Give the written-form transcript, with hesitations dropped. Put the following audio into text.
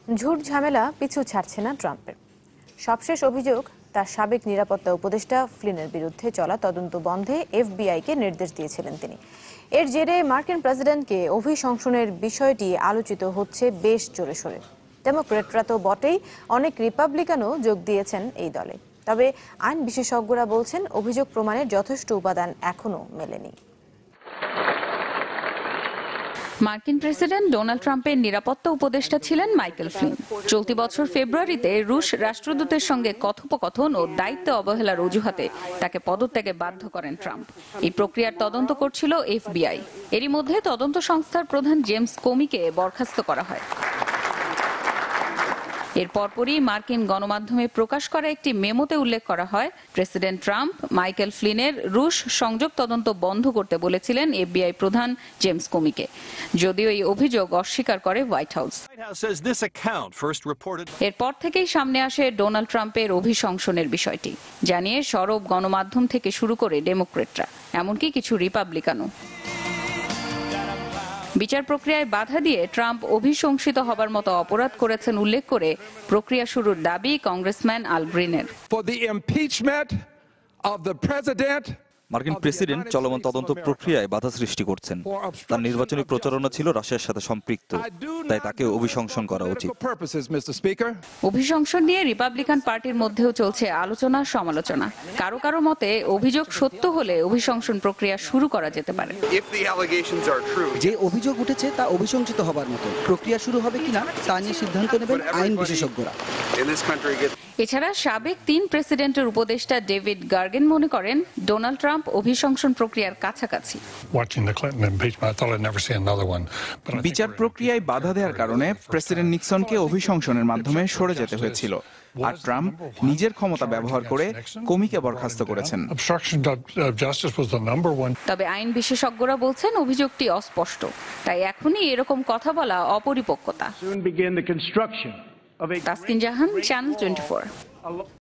ঝুট ঝামেলা পিছু ছাড়ছে না ট্রাম্পের। সবশেষ অভিযোগ, তার সাবেক নিরাপত্তা উপদেষ্টা ফ্লিনের বিরুদ্ধে চলা তদন্ত বন্ধে এফবিআইকে নির্দেশ দিয়েছিলেন তিনি। এর জেরে মার্কিন প্রেসিডেন্টকে অভিশংসনের বিষয়টি আলোচিত হচ্ছে বেশ জোরে সোরে। ডেমোক্রেটরা তো বটেই, অনেক রিপাবলিকানও যোগ দিয়েছেন এই দলে। তবে আইন বিশেষজ্ঞরা বলছেন অভিযোগ প্রমাণের যথেষ্ট উপাদান এখনো মেলেনি। মার্কিন প্রেসিডেন্ট ডোনাল্ড ট্রাম্পের নিরাপত্তা উপদেষ্টা ছিলেন মাইকেল ফ্লিন। চলতি বছর ফেব্রুয়ারিতে রুশ রাষ্ট্রদূতের সঙ্গে কথোপকথন ও দায়িত্ব অবহেলার অজুহাতে তাকে পদত্যাগে বাধ্য করেন ট্রাম্প। এই প্রক্রিয়ার তদন্ত করছিল এফবিআই। এরই মধ্যে তদন্ত সংস্থার প্রধান জেমস কোমিকে বরখাস্ত করা হয়। এর পরপরই মার্কিন গণমাধ্যমে প্রকাশ করা একটি মেমোতে উল্লেখ করা হয়, প্রেসিডেন্ট ট্রাম্প মাইকেল ফ্লিনের রুশ সংযোগ তদন্ত বন্ধ করতে বলেছিলেন এফবিআই প্রধান জেমস কোমিকে। যদিও এই অভিযোগ অস্বীকার করে হোয়াইট হাউস। এরপর থেকেই সামনে আসে ডোনাল্ড ট্রাম্পের অভিশংসনের বিষয়টি, জানিয়ে সরব গণমাধ্যম থেকে শুরু করে ডেমোক্রেটরা, এমনকি কিছু রিপাবলিকানও। বিচার প্রক্রিয়ায় বাধা দিয়ে ট্রাম্প অভিশংসিত হবার মতো অপরাধ করেছেন উল্লেখ করে প্রক্রিয়া শুরুর দাবি কংগ্রেসম্যান আল গ্রিনের। মার্কিন প্রেসিডেন্ট চলমান তদন্ত প্রক্রিয়ায় বাধা সৃষ্টি করছেন। তার নির্বাচনী প্রচারণা ছিল রাশিয়ার সাথে সম্পৃক্ত, তাই তাকে অভিশংসন করা উচিত। অভিশংসন নিয়ে রিপাবলিকান পার্টির মধ্যেও চলছে আলোচনা সমালোচনা। কারো কারো মতে অভিযোগ সত্য হলে অভিশংসন প্রক্রিয়া শুরু করা যেতে পারে। যে অভিযোগ উঠেছে তা অভিশংসিত হবার মতো, প্রক্রিয়া শুরু হবে কিনা তা নিয়ে সিদ্ধান্ত নেবেন আইন বিশেষজ্ঞরা। এছাড়া সাবেক 3 প্রেসিডেন্টের উপদেষ্টা ডেভিড গার্গেন মনে করেন ডোনাল্ড ট্রাম্প অভিশংসন প্রক্রিয়ার কাছাকাছি। বিচার প্রক্রিয়ায় বাধা দেওয়ার কারণে প্রেসিডেন্ট নিক্সনকে অভিশংসনের মাধ্যমে সরে যেতে হয়েছিল, আর ট্রাম্প নিজের ক্ষমতা ব্যবহার করে কোমিকে বরখাস্ত করেছেন। তবে আইন বিশেষজ্ঞরা বলছেন অভিযোগটি অস্পষ্ট, তাই এখনই এরকম কথা বলা অপরিপক্কতা। তাসকিন জাহান, চ্যানেল 24।